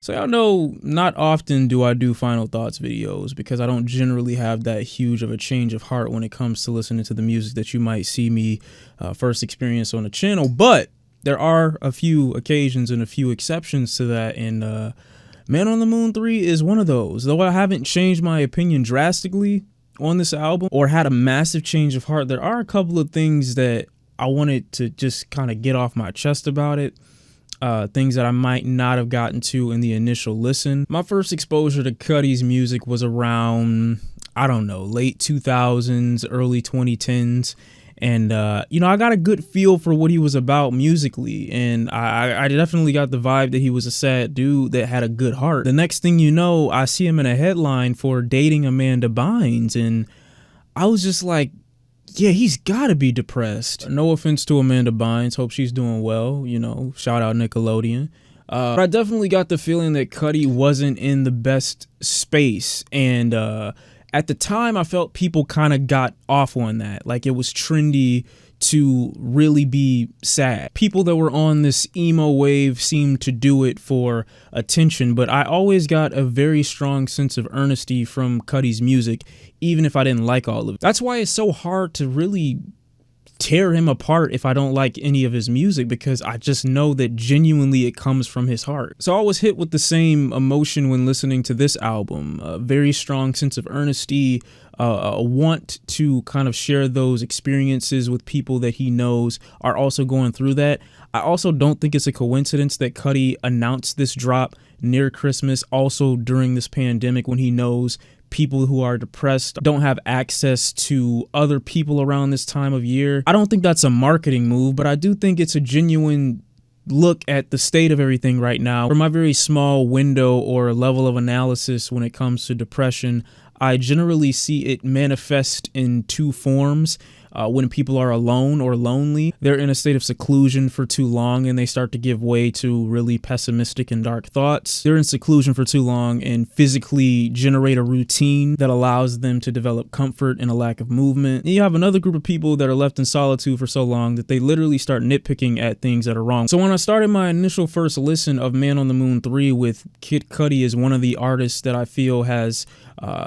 So y'all know, not often do I do final thoughts videos because I don't generally have that huge of a change of heart when it comes to listening to the music that you might see me first experience on the channel. But there are a few occasions and a few exceptions to that, and Man on the Moon 3 is one of those. Though I haven't changed my opinion drastically on this album or had a massive change of heart, there are a couple of things that I wanted to just kind of get off my chest about it. Things that I might not have gotten to in the initial listen. My first exposure to Cudi's music was around, I don't know, late 2000s, early 2010s. And, you know, I got a good feel for what he was about musically. And I definitely got the vibe that he was a sad dude that had a good heart. The next thing you know, I see him in a headline for dating Amanda Bynes. And I was just like, yeah, he's got to be depressed. No offense to Amanda Bynes. Hope she's doing well. You know, shout out Nickelodeon. But I definitely got the feeling that Cudi wasn't in the best space. And at the time, I felt people kind of got off on that. Like, it was trendy to really be sad. People that were on this emo wave seemed to do it for attention, but I always got a very strong sense of earnesty from Cudi's music, even if I didn't like all of it. That's why it's so hard to really tear him apart if I don't like any of his music, because I just know that genuinely it comes from his heart. So I was hit with the same emotion when listening to this album. A very strong sense of earnesty, a want to kind of share those experiences with people that he knows are also going through that. I also don't think it's a coincidence that Cudi announced this drop near Christmas, also during this pandemic, when he knows people who are depressed don't have access to other people around this time of year. I don't think that's a marketing move, but I do think it's a genuine look at the state of everything right now. From my very small window or level of analysis when it comes to depression, I generally see it manifest in two forms. When people are alone or lonely, they're in a state of seclusion for too long and they start to give way to really pessimistic and dark thoughts. They're in seclusion for too long and physically generate a routine that allows them to develop comfort in a lack of movement. And you have another group of people that are left in solitude for so long that they literally start nitpicking at things that are wrong. So when I started my initial first listen of Man on the Moon 3 with Kid Cudi as one of the artists that I feel has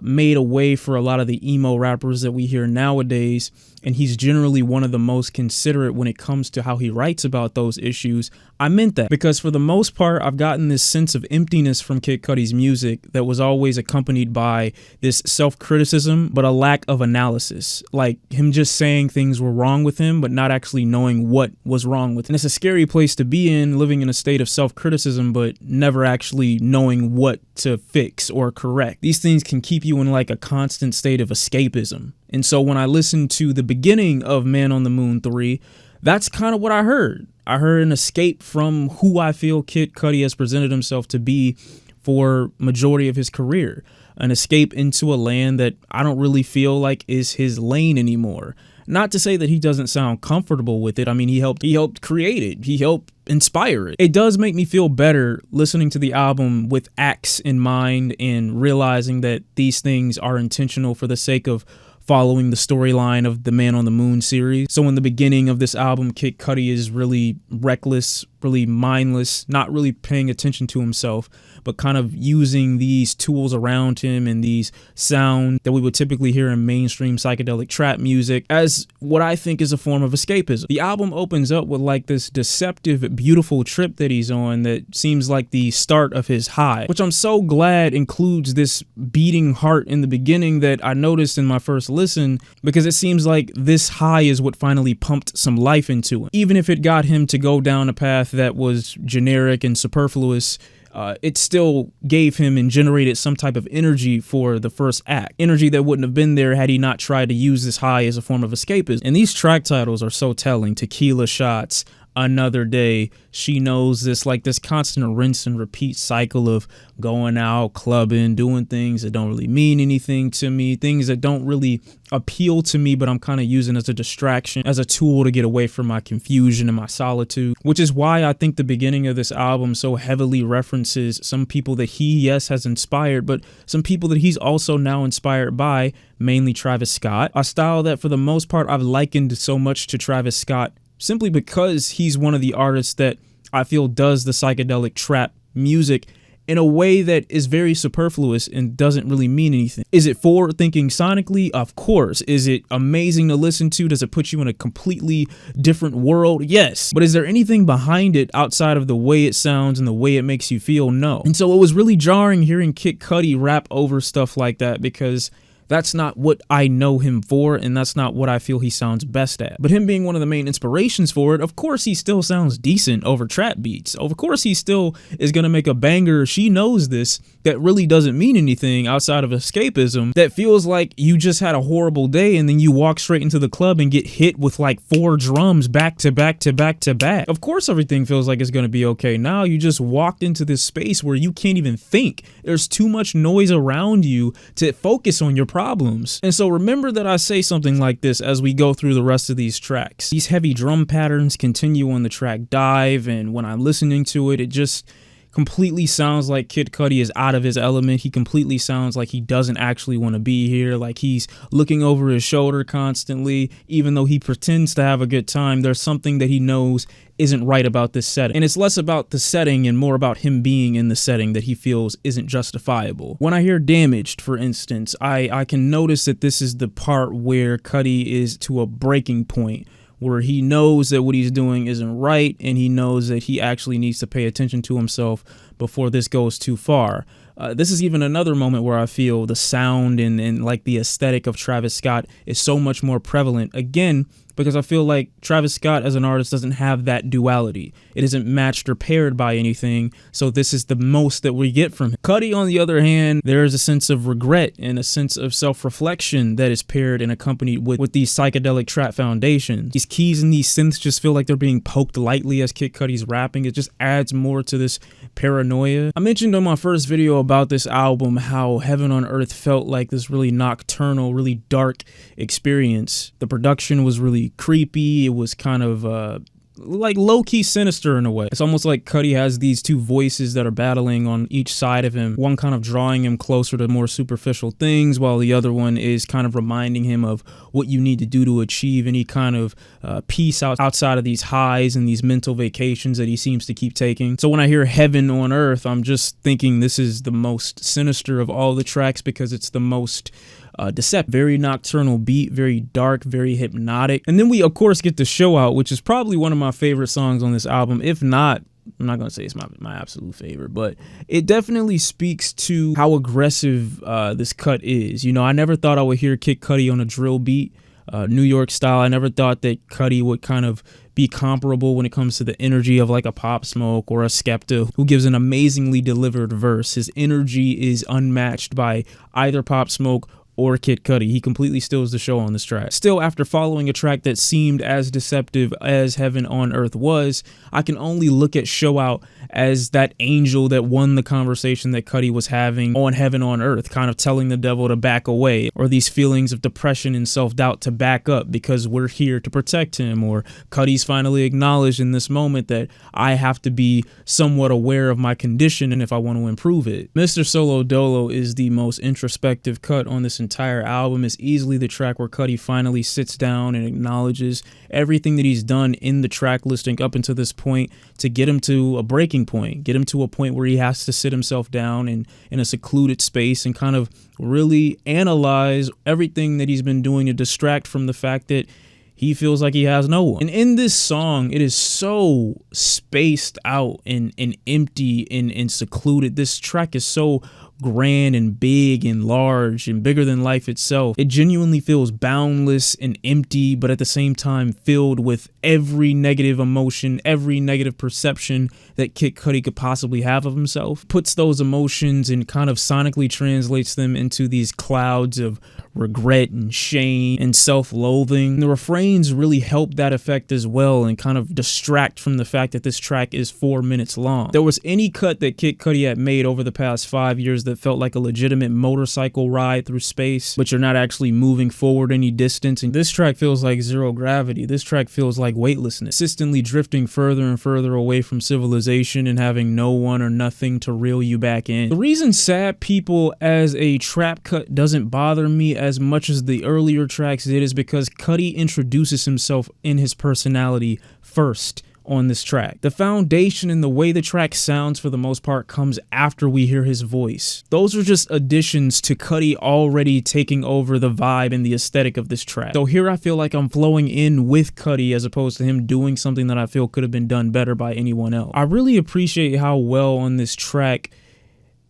made a way for a lot of the emo rappers that we hear nowadays, and he's generally one of the most considerate when it comes to how he writes about those issues, I meant that. Because for the most part, I've gotten this sense of emptiness from Kid Cudi's music that was always accompanied by this self-criticism, but a lack of analysis. Like him just saying things were wrong with him, but not actually knowing what was wrong with him. And it's a scary place to be in, living in a state of self-criticism, but never actually knowing what to fix or correct. These things can keep you in like a constant state of escapism. And so when I listened to the beginning of Man on the Moon 3, that's kind of what I heard. I heard an escape from who I feel Kid Cudi has presented himself to be for majority of his career. An escape into a land that I don't really feel like is his lane anymore. Not to say that he doesn't sound comfortable with it. I mean, he helped create it. He helped inspire it. It does make me feel better listening to the album with acts in mind and realizing that these things are intentional for the sake of following the storyline of the Man on the Moon series. So in the beginning of this album, Kid Cudi is really reckless, really mindless, not really paying attention to himself, but kind of using these tools around him and these sounds that we would typically hear in mainstream psychedelic trap music as what I think is a form of escapism. The album opens up with like this deceptive, beautiful trip that he's on that seems like the start of his high, which I'm so glad includes this beating heart in the beginning that I noticed in my first listen, because it seems like this high is what finally pumped some life into him. Even if it got him to go down a path that was generic and superfluous, it still gave him and generated some type of energy for the first act. Energy that wouldn't have been there had he not tried to use this high as a form of escapism. And these track titles are so telling. Tequila Shots, Another Day, She Knows This, like this constant rinse and repeat cycle of going out, clubbing, doing things that don't really mean anything to me, things that don't really appeal to me, but I'm kind of using as a distraction, as a tool to get away from my confusion and my solitude, which is why I think the beginning of this album so heavily references some people that he, yes, has inspired, but some people that he's also now inspired by, mainly Travis Scott, a style that for the most part I've likened so much to Travis Scott simply because he's one of the artists that I feel does the psychedelic trap music in a way that is very superfluous and doesn't really mean anything. Is it forward thinking sonically? Of course. Is it amazing to listen to? Does it put you in a completely different world? Yes. But is there anything behind it outside of the way it sounds and the way it makes you feel? No. And so it was really jarring hearing Kid Cudi rap over stuff like that, because that's not what I know him for, and that's not what I feel he sounds best at. But him being one of the main inspirations for it, of course he still sounds decent over trap beats. Of course he still is gonna make a banger, She Knows This, that really doesn't mean anything outside of escapism, that feels like you just had a horrible day and then you walk straight into the club and get hit with like 4 drums back to back to back to back. Of course everything feels like it's gonna be okay. Now you just walked into this space where you can't even think. There's too much noise around you to focus on your problems. And so remember that I say something like this as we go through the rest of these tracks. These heavy drum patterns continue on the track Dive, and when I'm listening to it, it just completely sounds like Kid Cudi is out of his element. He completely sounds like he doesn't actually want to be here, like he's looking over his shoulder constantly. Even though he pretends to have a good time, there's something that he knows isn't right about this setting. And it's less about the setting and more about him being in the setting that he feels isn't justifiable. When I hear Damaged, for instance, I can notice that this is the part where Cudi is to a breaking point, where he knows that what he's doing isn't right, and he knows that he actually needs to pay attention to himself before this goes too far. This is even another moment where I feel the sound and like the aesthetic of Travis Scott is so much more prevalent, again, because I feel like Travis Scott as an artist doesn't have that duality. It isn't matched or paired by anything, so this is the most that we get from him. Cudi, on the other hand, there is a sense of regret and a sense of self-reflection that is paired and accompanied with these psychedelic trap foundations. These keys and these synths just feel like they're being poked lightly as Kid Cudi's rapping. It just adds more to this paranoia. I mentioned on my first video about this album how Heaven on Earth felt like this really nocturnal, really dark experience. The production was really creepy. It was kind of like low-key sinister in a way. It's almost like Cudi has these two voices that are battling on each side of him, one kind of drawing him closer to more superficial things, while the other one is kind of reminding him of what you need to do to achieve any kind of peace outside of these highs and these mental vacations that he seems to keep taking. So when I hear Heaven on Earth, I'm just thinking this is the most sinister of all the tracks, because it's the most deceptive. Very nocturnal beat, very dark, very hypnotic. And then we of course get the Show Out, which is probably one of my favorite songs on this album. If not, I'm not gonna say it's my absolute favorite, but it definitely speaks to how aggressive this cut is. You know, I never thought I would hear Kid Cudi on a drill beat, New York style. I never thought that Cudi would kind of be comparable when it comes to the energy of like a Pop Smoke or a Skepta, who gives an amazingly delivered verse. His energy is unmatched by either Pop Smoke or Kid Cudi. He completely steals the show on this track. Still, after following a track that seemed as deceptive as Heaven on Earth was, I can only look at Show Out as that angel that won the conversation that Cudi was having on Heaven on Earth, kind of telling the devil to back away, or these feelings of depression and self-doubt to back up because we're here to protect him, or Cudi's finally acknowledged in this moment that I have to be somewhat aware of my condition and if I want to improve it. Mr. Solo Dolo is the most introspective cut on this entire album. Is easily the track where Cudi finally sits down and acknowledges everything that he's done in the track listing up until this point to get him to a breaking point, get him to a point where he has to sit himself down in a secluded space and kind of really analyze everything that he's been doing to distract from the fact that he feels like he has no one. And in this song, it is so spaced out and empty and secluded. This track is so grand and big and large and bigger than life itself. It genuinely feels boundless and empty, but at the same time filled with every negative emotion, every negative perception that Kid Cudi could possibly have of himself. Puts those emotions and kind of sonically translates them into these clouds of regret and shame and self-loathing. The refrains really help that effect as well and kind of distract from the fact that this track is 4 minutes long. There was any cut that Kid Cudi had made over the past 5 years that felt like a legitimate motorcycle ride through space, but you're not actually moving forward any distance. And this track feels like zero gravity. This track feels like weightlessness, consistently drifting further and further away from civilization and having no one or nothing to reel you back in. The reason Sad People as a trap cut doesn't bother me as much as the earlier tracks did is because Cudi introduces himself in his personality first on this track. The foundation and the way the track sounds for the most part comes after we hear his voice. Those are just additions to Cudi already taking over the vibe and the aesthetic of this track. So here I feel like I'm flowing in with Cudi as opposed to him doing something that I feel could have been done better by anyone else. I really appreciate how well on this track,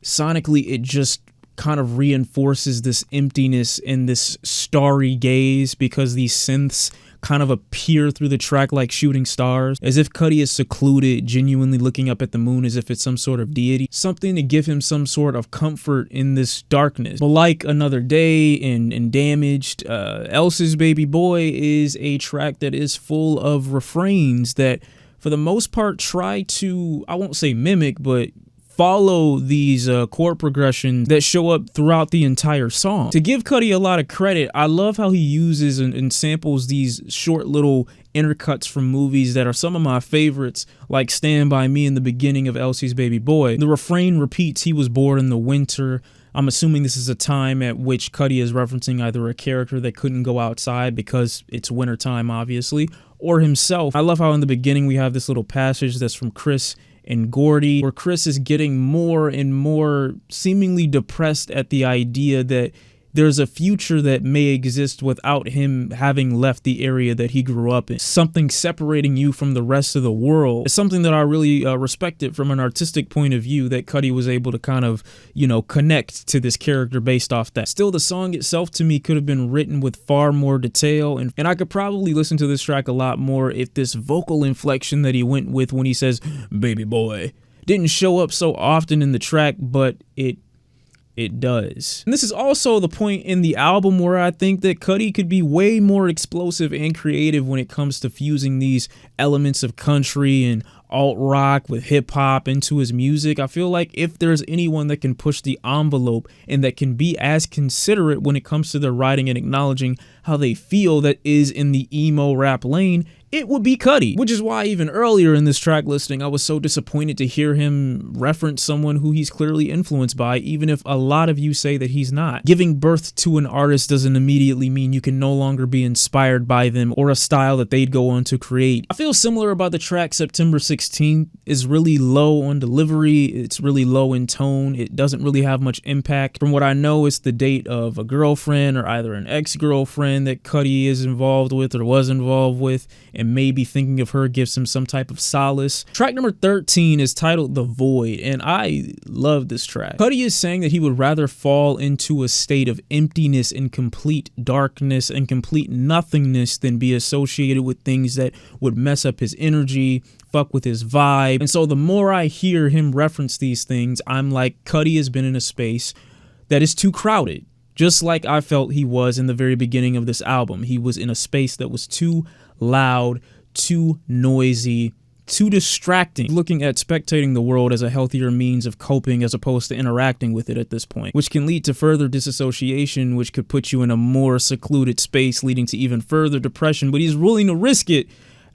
sonically, it just kind of reinforces this emptiness and this starry gaze because these synths kind of appear through the track like shooting stars, as if Cudi is secluded, genuinely looking up at the moon as if it's some sort of deity, something to give him some sort of comfort in this darkness. But like Another Day and Damaged, Elsie's Baby Boy is a track that is full of refrains that for the most part try to, I won't say mimic, but follow these chord progressions that show up throughout the entire song. To give Cudi a lot of credit, I love how he uses and samples these short little intercuts from movies that are some of my favorites, like Stand By Me in the beginning of Elsie's Baby Boy. The refrain repeats, "He was born in the winter." I'm assuming this is a time at which Cudi is referencing either a character that couldn't go outside because it's wintertime, obviously, or himself. I love how in the beginning we have this little passage that's from Chris and Gordy, where Chris is getting more and more seemingly depressed at the idea that there's a future that may exist without him having left the area that he grew up in. Something separating you from the rest of the world. It's something that I really respected from an artistic point of view, that Cudi was able to kind of, you know, connect to this character based off that. Still, the song itself to me could have been written with far more detail, and I could probably listen to this track a lot more if this vocal inflection that he went with when he says "baby boy" didn't show up so often in the track, but it does. And this is also the point in the album where I think that Cudi could be way more explosive and creative when it comes to fusing these elements of country and alt rock with hip hop into his music. I feel like if there's anyone that can push the envelope and that can be as considerate when it comes to their writing and acknowledging how they feel that is in the emo rap lane, it would be Cudi. Which is why even earlier in this track listing, I was so disappointed to hear him reference someone who he's clearly influenced by, even if a lot of you say that he's not. Giving birth to an artist doesn't immediately mean you can no longer be inspired by them or a style that they'd go on to create. I feel similar about the track September 16th. Is really low on delivery, it's really low in tone, it doesn't really have much impact. From what I know, it's the date of a girlfriend or either an ex-girlfriend that Cudi is involved with or was involved with, and maybe thinking of her gives him some type of solace. Track number 13 is titled The Void, and I love this track. Cudi is saying that he would rather fall into a state of emptiness and complete darkness and complete nothingness than be associated with things that would mess up his energy, fuck with his vibe. And so the more I hear him reference these things, I'm like, Cudi has been in a space that is too crowded. Just like I felt he was in the very beginning of this album. He was in a space that was too loud, too noisy, too distracting. Looking at spectating the world as a healthier means of coping as opposed to interacting with it at this point, which can lead to further disassociation, which could put you in a more secluded space, leading to even further depression. But he's willing to risk it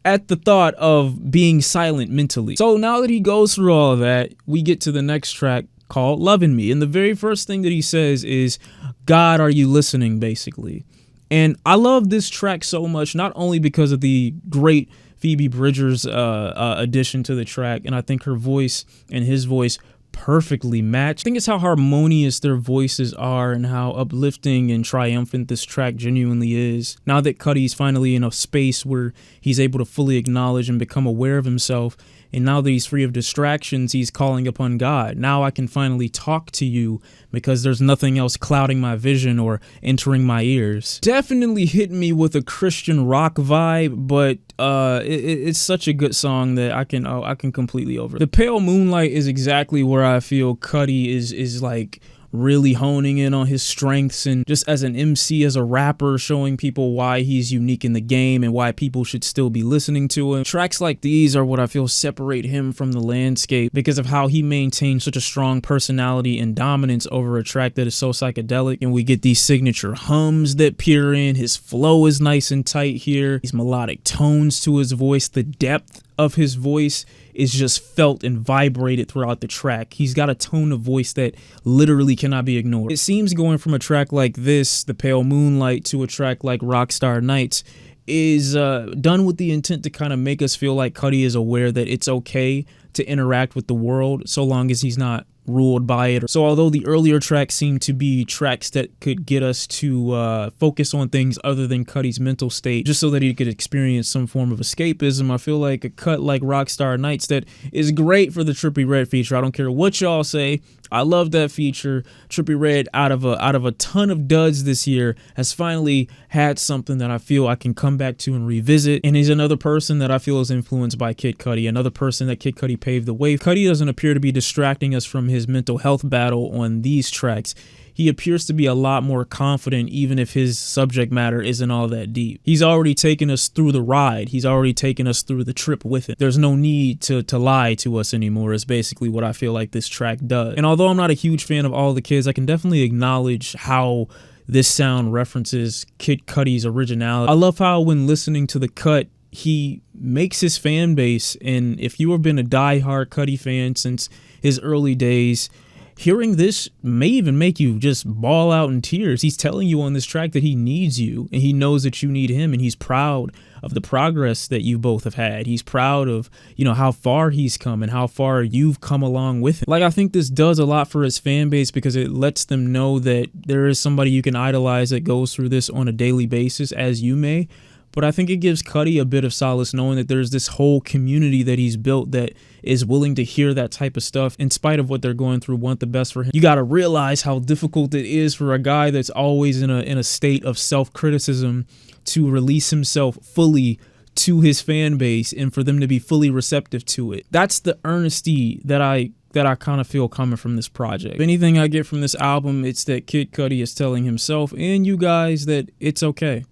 at the thought of being silent mentally. So now that he goes through all of that, we get to the next track called Lovin' Me. And the very first thing that he says is, "God, are you listening?" basically. And I love this track so much, not only because of the great Phoebe Bridgers addition to the track, and I think her voice and his voice perfectly match. I think it's how harmonious their voices are and how uplifting and triumphant this track genuinely is. Now that Cudi's finally in a space where he's able to fully acknowledge and become aware of himself, and now that he's free of distractions, he's calling upon God. Now I can finally talk to you because there's nothing else clouding my vision or entering my ears. Definitely hit me with a Christian rock vibe, but it's such a good song that I can completely over. The Pale Moonlight is exactly where I feel Cudi is like really honing in on his strengths, and just as an MC, as a rapper, showing people why he's unique in the game and why people should still be listening to him. Tracks like these are what I feel separate him from the landscape because of how he maintains such a strong personality and dominance over a track that is so psychedelic, and we get these signature hums that peer in. His flow is nice and tight here. These melodic tones to his voice, the depth of his voice is just felt and vibrated throughout the track. He's got a tone of voice that literally cannot be ignored. It seems going from a track like this, The Pale Moonlight, to a track like Rockstar Nights, is done with the intent to kind of make us feel like Cudi is aware that it's okay to interact with the world so long as he's not ruled by it. So although the earlier tracks seem to be tracks that could get us to focus on things other than Cudi's mental state, just so that he could experience some form of escapism, I feel like a cut like Rockstar Nights that is great for the Trippie Redd feature. I don't care what y'all say. I love that feature. Trippie Redd, out of a ton of duds this year, has finally had something that I feel I can come back to and revisit. And he's another person that I feel is influenced by Kid Cudi, another person that Kid Cudi paved the way. Cudi doesn't appear to be distracting us from his mental health battle on these tracks. He appears to be a lot more confident, even if his subject matter isn't all that deep. He's already taken us through the ride. He's already taken us through the trip with it. There's no need to lie to us anymore, is basically what I feel like this track does. And although I'm not a huge fan of All the Kids, I can definitely acknowledge how this sound references Kid Cudi's originality. I love how when listening to the cut, he makes his fan base, and if you have been a diehard Cudi fan since his early days, hearing this may even make you just bawl out in tears. He's telling you on this track that he needs you and he knows that you need him, and he's proud of the progress that you both have had. He's proud of, you know, how far he's come and how far you've come along with him. Like, I think this does a lot for his fan base because it lets them know that there is somebody you can idolize that goes through this on a daily basis, as you may. But I think it gives Cudi a bit of solace knowing that there's this whole community that he's built that is willing to hear that type of stuff in spite of what they're going through, want the best for him. You got to realize how difficult it is for a guy that's always in a state of self-criticism to release himself fully to his fan base and for them to be fully receptive to it. That's the earnesty that I kind of feel coming from this project. If anything I get from this album, it's that Kid Cudi is telling himself and you guys that it's okay.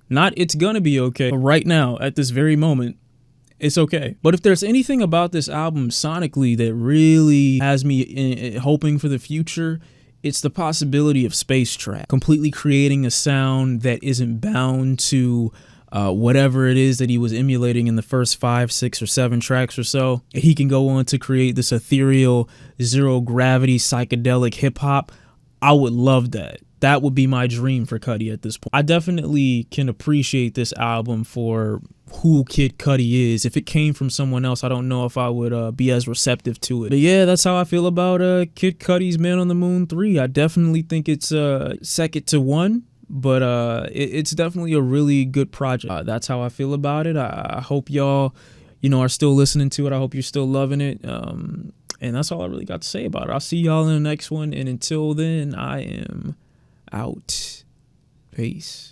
Not it's gonna be okay, but right now, at this very moment, it's okay. But if there's anything about this album sonically that really has me hoping for the future, it's the possibility of Space Trap. Completely creating a sound that isn't bound to whatever it is that he was emulating in the first 5, 6, or 7 tracks or so. He can go on to create this ethereal, zero gravity, psychedelic hip hop. I would love that. That would be my dream for Cudi at this point. I definitely can appreciate this album for who Kid Cudi is. If it came from someone else, I don't know if I would be as receptive to it. But yeah, that's how I feel about Kid Cudi's Man on the Moon 3. I definitely think it's second to one, but it's definitely a really good project. That's how I feel about it. I hope y'all, are still listening to it. I hope you're still loving it. And that's all I really got to say about it. I'll see y'all in the next one. And until then, I am out. Peace.